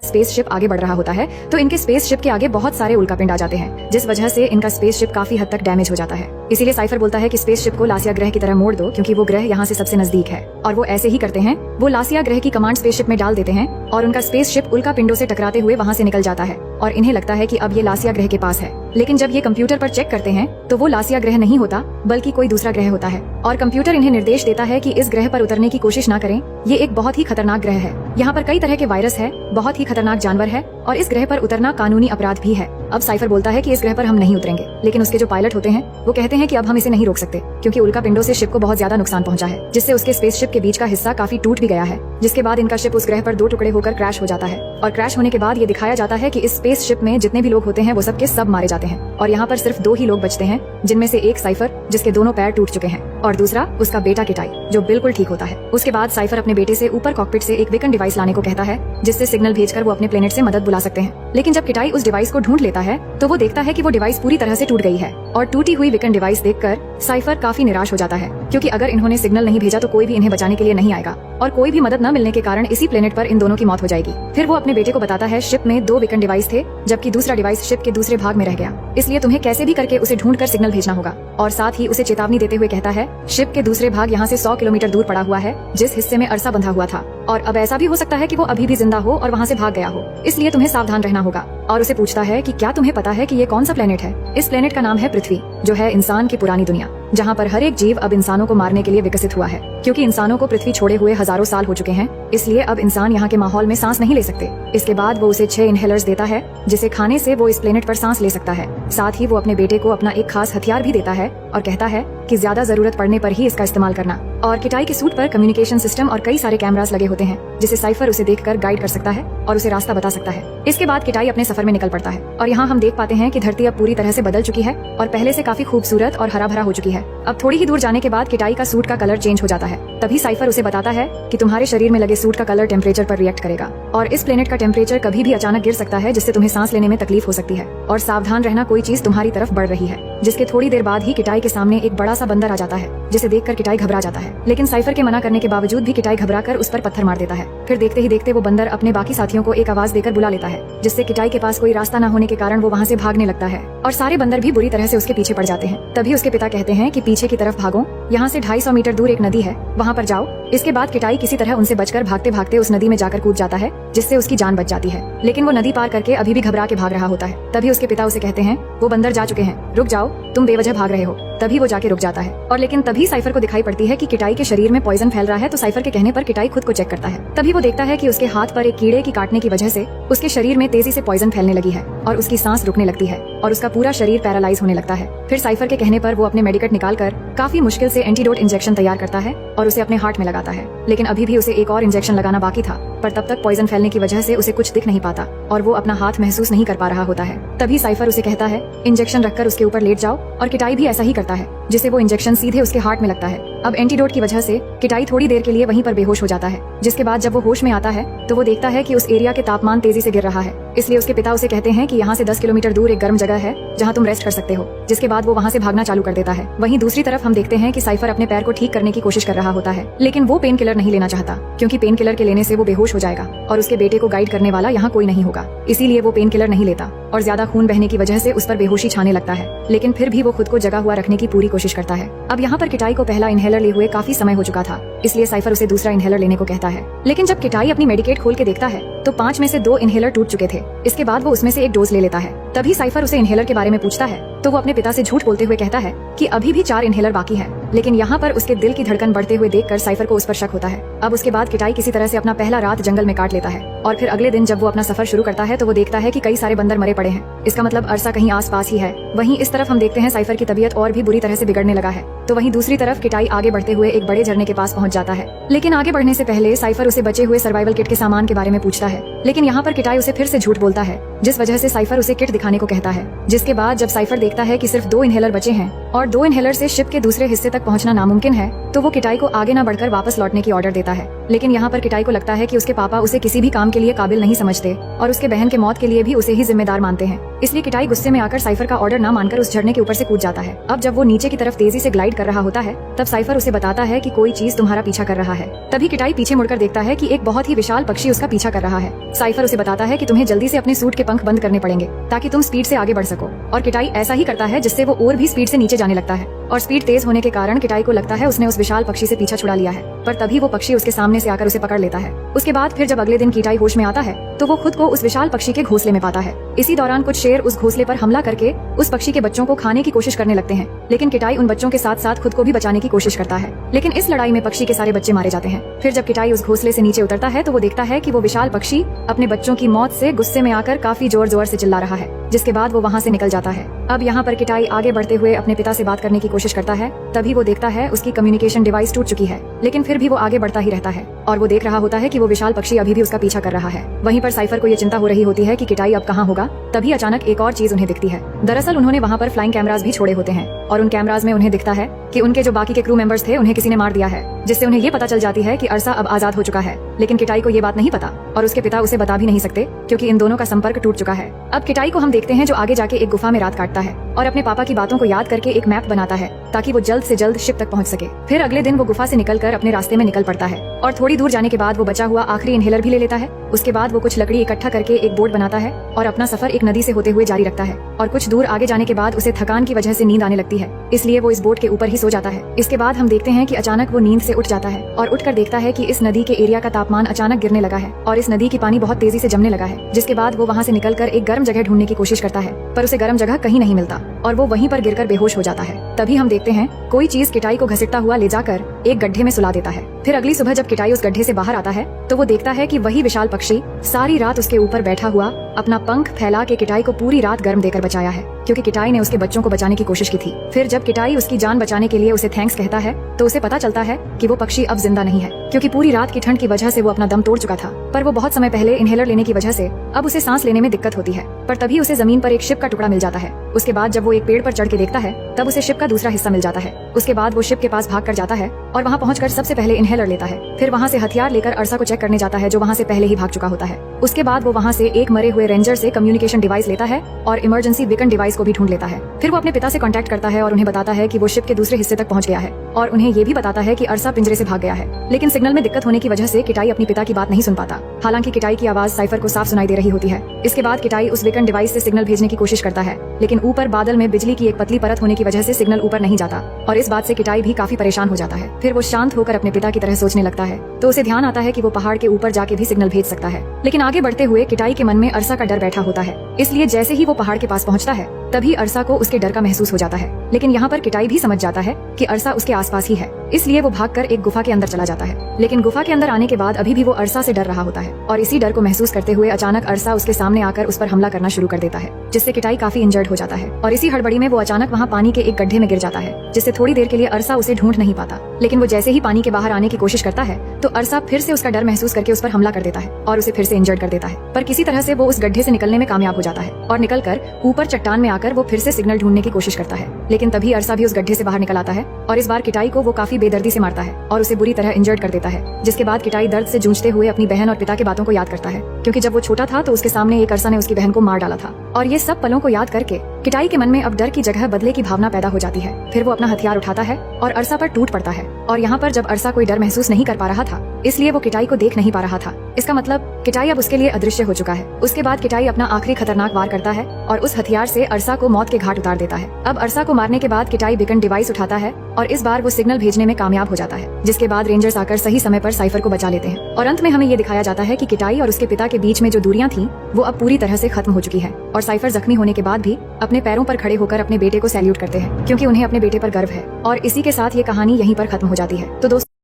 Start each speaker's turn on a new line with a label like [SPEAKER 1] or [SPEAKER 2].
[SPEAKER 1] Spaceship आगे बढ़ रहा होता है तो इनके स्पेसशिप के आगे बहुत सारे उल्कापिंड आ जाते हैं, जिस वजह से इनका स्पेसशिप काफी हद तक डैमेज हो जाता है। इसीलिए साइफर बोलता है कि स्पेसशिप को लासिया ग्रह की तरह मोड़ दो, क्योंकि वो ग्रह यहाँ से सबसे नजदीक है। और वो ऐसे ही करते हैं, वो लासिया ग्रह की कमांड स्पेसशिप में डाल देते हैं और उनका स्पेसशिप उल्कापिंडों से टकराते हुए वहाँ से निकल जाता है और इन्हें लगता है कि अब ये लासिया ग्रह के पास है। लेकिन जब ये कंप्यूटर पर चेक करते हैं तो वो लासिया ग्रह नहीं होता, बल्कि कोई दूसरा ग्रह होता है। और कंप्यूटर इन्हें निर्देश देता है कि इस ग्रह पर उतरने की कोशिश न करें, ये एक बहुत ही खतरनाक ग्रह है। यहाँ पर कई तरह के वायरस है, बहुत ही खतरनाक जानवर है और इस ग्रह पर उतरना कानूनी अपराध भी है। अब साइफर बोलता है कि इस ग्रह पर हम नहीं उतरेंगे, लेकिन उसके जो पायलट होते हैं वो कहते हैं कि अब हम इसे नहीं रोक सकते, क्योंकि उल्कापिंडों से शिप को बहुत ज्यादा नुकसान पहुंचा है, जिससे उसके स्पेसशिप के बीच का हिस्सा काफी टूट भी गया है। जिसके बाद इनका शिप उस ग्रह पर 2 टुकड़े होकर क्रैश हो जाता है और क्रैश होने के बाद ये दिखाया जाता है कि इस स्पेसशिप में जितने भी लोग होते हैं वो सब के सब मारे जाते हैं और यहाँ पर सिर्फ 2 ही लोग बचते हैं, जिनमें से एक साइफर जिसके दोनों पैर टूट चुके हैं और दूसरा उसका बेटा किटाई जो बिल्कुल ठीक होता है। उसके बाद साइफर अपने बेटे से ऊपर कॉकपिट से एक बीकन डिवाइस लाने को कहता है, जिससे सिग्नल भेजकर वो अपने प्लेनेट से मदद बुला सकते हैं। लेकिन जब किटाई उस डिवाइस को ढूंढ लेता है तो वो देखता है कि वो डिवाइस पूरी तरह से टूट गई है और टूटी हुई बीकन डिवाइस देखकर साइफर काफी निराश हो जाता है, क्योंकि अगर इन्होंने सिग्नल नहीं भेजा तो कोई भी इन्हें बचाने के लिए नहीं आएगा और कोई भी मदद न मिलने के कारण इसी प्लेनेट पर इन दोनों की मौत हो जाएगी। फिर वो अपने बेटे को बताता है शिप में 2 बीकन डिवाइस थे, जबकि दूसरा डिवाइस शिप के दूसरे भाग में रह गया, इसलिए तुम्हें कैसे भी करके उसे ढूंढकर सिग्नल भेजना होगा। और साथ ही उसे चेतावनी देते हुए कहता है शिप के दूसरे भाग यहाँ से 100 किलोमीटर दूर पड़ा हुआ है, जिस हिस्से में अरसा बंधा हुआ था, और अब ऐसा भी हो सकता है कि वो अभी भी जिंदा हो और वहाँ से भाग गया हो, इसलिए तुम्हें सावधान रहना होगा। और उसे पूछता है कि क्या तुम्हें पता है कि ये कौन सा प्लेनेट है। इस प्लेनेट का नाम है पृथ्वी, जो है इंसान की पुरानी दुनिया, जहाँ पर हर एक जीव अब इंसानों को मारने के लिए विकसित हुआ है, क्योंकि इंसानों को पृथ्वी छोड़े हुए हजारों साल हो चुके हैं, इसलिए अब इंसान यहाँ के माहौल में सांस नहीं ले सकते। इसके बाद वो उसे 6 इनहेलर्स देता है, जिसे खाने से वो इस प्लेनेट पर सांस ले सकता है। साथ ही वो अपने बेटे को अपना एक खास हथियार भी देता है और कहता है कि ज्यादा जरूरत पड़ने पर ही इसका इस्तेमाल करना। और किटाई के सूट पर कम्युनिकेशन सिस्टम और कई सारे कैमरास लगे होते हैं, जिसे साइफर उसे देखकर गाइड कर सकता है और उसे रास्ता बता सकता है। इसके बाद किटाई अपने सफर में निकल पड़ता है और यहाँ हम देख पाते हैं कि धरती अब पूरी तरह से बदल चुकी है और पहले से काफी खूबसूरत और हरा भरा हो चुकी है। अब थोड़ी ही दूर जाने के बाद किटाई का सूट का कलर चेंज हो जाता है। तभी साइफर उसे बताता है कि तुम्हारे शरीर में लगे सूट का कलर टेम्परेचर पर रिएक्ट करेगा और इस प्लेनेट का टेम्परेचर कभी भी अचानक गिर सकता है, जिससे तुम्हें सांस लेने में तकलीफ हो सकती है। और सावधान रहना, कोई चीज तुम्हारी तरफ बढ़ रही है। जिसके थोड़ी देर बाद ही किटाई के सामने एक बड़ा सा बंदर आ जाता है, जिसे देखकर किटाई घबरा जाता है, लेकिन साइफर के मना करने के बावजूद भी किटाई घबराकर उस पर पत्थर मार देता है। फिर देखते ही देखते वो बंदर अपने बाकी साथियों को एक आवाज देकर बुला लेता है, जिससे किटाई के पास कोई रास्ता न होने के कारण वो वहाँ से भागने लगता है और सारे बंदर भी बुरी तरह से उसके पीछे पड़ जाते हैं। तभी उसके पिता कहते हैं कि पीछे की तरफ भागो, यहाँ से 250 मीटर दूर एक नदी है, वहाँ पर जाओ। इसके बाद किटाई किसी तरह उनसे बचकर भागते भागते उस नदी में जाकर कूद जाता है, जिससे उसकी जान बच जाती है। लेकिन वो नदी पार करके अभी भी घबरा के भाग रहा होता है। तभी उसके पिता उसे कहते हैं वो बंदर जा चुके हैं, रुक जाओ, तुम बेवजह भाग रहे हो। तभी वो जाके रुक जाता है और लेकिन तभी साइफर को दिखाई पड़ती है कि किटाई के शरीर में पॉइजन फैल रहा है। तो साइफर के कहने पर किटाई खुद को चेक करता है। तभी वो देखता है कि उसके हाथ पर एक कीड़े की काटने की वजह से उसके शरीर में तेजी से पॉइजन फैलने लगी है और उसकी सांस रुकने लगती है और उसका पूरा शरीर पैरालाइज होने लगता है। फिर साइफर के कहने पर वो अपने मेडिकट निकालकर काफी मुश्किल से एंटीडोट इंजेक्शन तैयार करता है और उसे अपने हार्ट में लगाता है। लेकिन अभी भी उसे एक और इंजेक्शन लगाना बाकी था, पर तब तक पॉइजन फैलने की वजह से उसे कुछ दिख नहीं पाता और वो अपना हाथ महसूस नहीं कर पा रहा होता है। तभी साइफर उसे कहता है इंजेक्शन रखकर उसके ऊपर लेट जाओ और किटाई भी ऐसा ही करता है, जिसे वो इंजेक्शन सीधे उसके हार्ट में लगता है। अब एंटीडोट की वजह से किटाई थोड़ी देर के लिए वहीं पर बेहोश हो जाता है, जिसके बाद जब वो होश में आता है तो वो देखता है कि उस एरिया के तापमान तेजी से गिर रहा है। इसलिए उसके पिता उसे कहते हैं कि यहाँ से 10 किलोमीटर दूर एक गर्म जगह है जहाँ तुम रेस्ट कर सकते हो। जिसके बाद वो वहाँ से भागना चालू कर देता है। वहीं दूसरी तरफ हम देखते हैं कि साइफर अपने पैर को ठीक करने की कोशिश कर रहा होता है, लेकिन वो पेन किलर नहीं लेना चाहता, क्योंकि पेन किलर के लेने से वो बेहोश हो जाएगा और उसके बेटे को गाइड करने वाला यहाँ कोई नहीं होगा। इसीलिए वो पेन किलर नहीं लेता और ज्यादा खून बहने की वजह से उस पर बेहोशी छाने लगता है, लेकिन फिर भी वो खुद को जगा हुआ रखने की पूरी कोशिश करता है। अब यहाँ पर किटाई को पहला इनहेलर लिए हुए काफी समय हो चुका था, इसलिए साइफर उसे दूसरा इनहेलर लेने को कहता है। लेकिन जब किटाई अपनी मेडिकेट खोल के देखता है तो 5 में से 2 इनहेलर टूट चुके थे। इसके बाद वो उसमें से एक डोज ले लेता है। तभी साइफर उसे इनहेलर के बारे में पूछता है तो वो अपने पिता से झूठ बोलते हुए कहता है कि अभी भी 4 इनहेलर बाकी है। लेकिन यहाँ पर उसके दिल की धड़कन बढ़ते हुए देखकर साइफर को उस पर शक होता है। अब उसके बाद किटाई किसी तरह से अपना पहला रात जंगल में काट लेता है और फिर अगले दिन जब वो अपना सफर शुरू करता है तो वो देखता है कि कई सारे बंदर मरे पड़े हैं। इसका मतलब अरसा कहीं आसपास ही है। वहीं इस तरफ हम देखते हैं साइफर की तबीयत और भी बुरी तरह से बिगड़ने लगा है। तो वहीं दूसरी तरफ किटाई आगे बढ़ते हुए एक बड़े झरने के पास पहुंच जाता है। लेकिन आगे बढ़ने से पहले साइफर उसे बचे हुए सर्वाइवल किट के सामान के बारे में पूछता है, लेकिन यहाँ पर किटाई उसे फिर से झूठ बोलता है, जिस वजह से साइफर उसे किट दिखाने को कहता है। जिसके बाद जब साइफर देखता है कि सिर्फ 2 इनहेलर बचे हैं और 2 इनहेलर से शिप के दूसरे हिस्से तक पहुंचना नामुमकिन है, तो वो किटाई को आगे न बढ़कर वापस लौटने की ऑर्डर देता है। लेकिन यहाँ पर किटाई को लगता है कि उसके पापा उसे किसी भी काम के लिए काबिल नहीं समझते और उसके बहन के मौत के लिए भी उसे ही जिम्मेदार मानते हैं। इसलिए किटाई गुस्से में आकर साइफर का ऑर्डर न मानकर उस झरने के ऊपर से कूद जाता है। अब जब वो नीचे की तरफ तेजी से ग्लाइड कर रहा होता है तब साइफर उसे बताता है कि कोई चीज तुम्हारा पीछा कर रहा है। तभी किटाई पीछे मुड़कर देखता है कि एक बहुत ही विशाल पक्षी उसका पीछा कर रहा है। साइफर उसे बताता है कि तुम्हें जल्दी से अपने सूट के पंख बंद करने पड़ेंगे ताकि तुम स्पीड से आगे बढ़ सको, और किटाई ऐसा ही करता है जिससे वो और भी स्पीड से नीचे जाने लगता है। और स्पीड तेज होने के कारण किटाई को लगता है उसने उस विशाल पक्षी से पीछा छुड़ा लिया है, पर तभी वो पक्षी उसके सामने से आकर उसे पकड़ लेता है। उसके बाद फिर जब अगले दिन किटाई होश में आता है तो वो खुद को उस विशाल पक्षी के घोंसले में पाता है। इसी दौरान कुछ शेर उस घोंसले पर हमला करके उस पक्षी के बच्चों को खाने की कोशिश करने लगते हैं, लेकिन किटाई उन बच्चों के साथ साथ खुद को भी बचाने की कोशिश करता है। लेकिन इस लड़ाई में पक्षी के सारे बच्चे मारे जाते हैं। फिर जब किटाई उस घोंसले से नीचे उतरता है तो वो देखता है कि वो विशाल पक्षी अपने बच्चों की मौत से गुस्से में आकर काफी जोर जोर से चिल्ला रहा है, जिसके बाद वो वहाँ से निकल जाता है। अब यहाँ पर किटाई आगे बढ़ते हुए अपने पिता से बात करने की कोशिश करता है। तभी वो देखता है उसकी कम्युनिकेशन डिवाइस टूट चुकी है, लेकिन फिर भी वो आगे बढ़ता ही रहता है और वो देख रहा होता है कि वो विशाल पक्षी अभी भी उसका पीछा कर रहा है। वहीं पर साइफर को ये चिंता हो रही होती है कि किटाई अब कहाँ होगा। तभी अचानक एक और चीज उन्हें दिखती है। दरअसल उन्होंने वहाँ पर फ्लाइंग कैमरास भी छोड़े होते हैं और उन कैमरास में उन्हें दिखता है कि उनके जो बाकी के क्रू मेंबर्स थे उन्हें किसी ने मार दिया है, जिससे उन्हें ये पता चल जाती है कि अरसा अब आजाद हो चुका है। लेकिन किटाई को ये बात नहीं पता और उसके पिता उसे बता भी नहीं सकते क्योंकि इन दोनों का संपर्क टूट चुका है। अब किटाई को हम देखते हैं जो आगे जाके एक गुफा में रात काटता है और अपने पापा की बातों को याद करके एक मैप बनाता है ताकि वो जल्द से जल्द शिप तक पहुंच सके। फिर अगले दिन वो गुफा से निकलकर अपने रास्ते में निकल पड़ता है और थोड़ी दूर जाने के बाद वो बचा हुआ आखिरी इनहेलर भी ले लेता है। उसके बाद वो कुछ लकड़ी इकट्ठा करके एक बोट बनाता है और अपना सफर एक नदी से होते हुए जारी रखता है। और कुछ दूर आगे जाने के बाद उसे थकान की वजह से नींद आने लगती है, इसलिए वो इस बोट के ऊपर ही सो जाता है। इसके बाद हम देखते हैं कि अचानक वो नींद से उठ जाता है और उठकर देखता है कि इस नदी के एरिया का तापमान अचानक गिरने लगा है और इस नदी की पानी बहुत तेजी से जमने लगा है। जिसके बाद वो वहाँ से निकलकर एक गर्म जगह ढूंढने की कोशिश करता है, पर उसे गर्म जगह कहीं नहीं मिलता और वो वहीं पर गिरकर बेहोश हो जाता है। तभी हम देखते हैं कोई चीज किटाई को घसीटता हुआ ले जाकर एक गड्ढे में सुला देता है। फिर अगली सुबह जब किटाई उस गड्ढे से बाहर आता है तो वो देखता है कि वही विशाल पक्षी सारी रात उसके ऊपर बैठा हुआ अपना पंख फैला के किटाई को पूरी रात गर्म देकर बचाया है, क्योंकि किटाई ने उसके बच्चों को बचाने की कोशिश की थी। फिर जब किटाई उसकी जान बचाने के लिए उसे थैंक्स कहता है तो उसे पता चलता है कि वो पक्षी अब जिंदा नहीं है, क्योंकि पूरी रात की ठंड की वजह से वो अपना दम तोड़ चुका था। पर वो बहुत समय पहले इनहेलर लेने की वजह से अब उसे सांस लेने में दिक्कत होती है। पर तभी उसे जमीन पर एक शिप का टुकड़ा मिल जाता है। उसके बाद जब वो एक पेड़ पर चढ़ के देखता है तब उसे शिप का दूसरा हिस्सा मिल जाता है। उसके बाद वो शिप के पास भाग कर जाता है और वहाँ पहुंचकर सबसे पहले इनहेलर लेता है। फिर वहाँ से हथियार लेकर अरसा को चेक करने जाता है जो वहाँ से पहले ही भाग चुका होता है। उसके बाद वो वहाँ से एक मरे हुए रेंजर से कम्युनिकेशन डिवाइस लेता है और इमरजेंसी बीकन डिवाइस को भी ढूंढ लेता है। फिर वो अपने पिता से कांटेक्ट करता है और उन्हें बताता है कि वो शिप के दूसरे हिस्से तक पहुंच गया है और उन्हें ये भी बताता है कि अरसा पिंजरे से भाग गया है। लेकिन सिग्नल में दिक्कत होने की वजह से किटाई अपनी पिता की बात नहीं सुन पाता। हालांकि किटाई की आवाज साइफर को साफ सुनाई दे रही होती है। इसके बाद किटाई उस बीकन डिवाइस से सिग्नल भेजने की कोशिश करता है, लेकिन ऊपर बादल में बिजली की एक पतली परत होने की वजह से सिग्नल ऊपर नहीं जाता और इस बात से किटाई भी काफी परेशान हो जाता है। फिर वो शांत होकर अपने पिता की तरह सोचने लगता है तो उसे ध्यान आता है कि वो पहाड़ के ऊपर जाके भी सिग्नल भेज सकता है। लेकिन आगे बढ़ते हुए किटाई के मन में अरसा का डर बैठा होता है, इसलिए जैसे ही वो पहाड़ के पास पहुंचता है तभी अरसा को उसके डर का महसूस हो जाता है। लेकिन यहाँ पर किटाई भी समझ जाता है कि अरसा उसके आसपास ही है, इसलिए वो भागकर एक गुफा के अंदर चला जाता है। लेकिन गुफा के अंदर आने के बाद अभी भी वो अरसा से डर रहा होता है और इसी डर को महसूस करते हुए अचानक अरसा उसके सामने आकर उस पर हमला करना शुरू कर देता है, जिससे किटाई काफी इंजर्ड हो जाता है। और इसी हड़बड़ी में वो अचानक वहाँ पानी के एक गड्ढे में गिर जाता है, जिससे थोड़ी देर के लिए अरसा उसे ढूंढ नहीं पाता। लेकिन वो जैसे ही पानी के बाहर आने की कोशिश करता है तो अरसा फिर से उसका डर महसूस करके उस पर हमला कर देता है और उसे फिर से इंजर्ड कर देता है। पर किसी तरह से वो उस गड्ढे से निकलने में कामयाब हो जाता है और निकलकर ऊपर चट्टान में आकर वो फिर से सिग्नल ढूंढने की कोशिश करता है। लेकिन तभी अरसा भी उस गड्ढे से बाहर निकल आता है और इस बार किटाई को वो काफी बेदर्दी से मारता है और उसे बुरी तरह इंजर्ड कर देता है। जिसके बाद किटाई दर्द से जूझते हुए अपनी बहन और पिता की बातों को याद करता है, क्योंकि जब वो छोटा था तो उसके सामने एक अरसा ने उसकी बहन को मार डाला था। और ये सब पलों को याद करके किटाई के मन में अब डर की जगह बदले की भावना पैदा हो जाती है। फिर वो अपना हथियार उठाता है और अरसा पर टूट पड़ता है। और यहाँ पर जब अरसा कोई डर महसूस नहीं कर पा रहा था इसलिए वो किटाई को देख नहीं पा रहा था। इसका मतलब किटाई अब उसके लिए अदृश्य हो चुका है। उसके बाद किटाई अपना आखिरी खतरनाक वार करता है और उस हथियार से अरसा को मौत के घाट उतार देता है। अब अरसा को मारने के बाद किटाई बीकन डिवाइस उठाता है और इस बार वो सिग्नल भेजने में कामयाब हो जाता है, जिसके बाद रेंजर्स आकर सही समय पर साइफर को बचा लेते हैं। और अंत में हमें ये दिखाया जाता है कि किटाई और उसके पिता के बीच में जो दूरियां थी वो अब पूरी तरह से खत्म हो चुकी है और साइफर जख्मी होने के बाद भी अपने पैरों पर खड़े होकर अपने बेटे को सैल्यूट करते हैं, क्योंकि उन्हें अपने बेटे पर गर्व है। और इसी के साथ ये कहानी यहीं पर खत्म हो जाती है। तो दोस्तों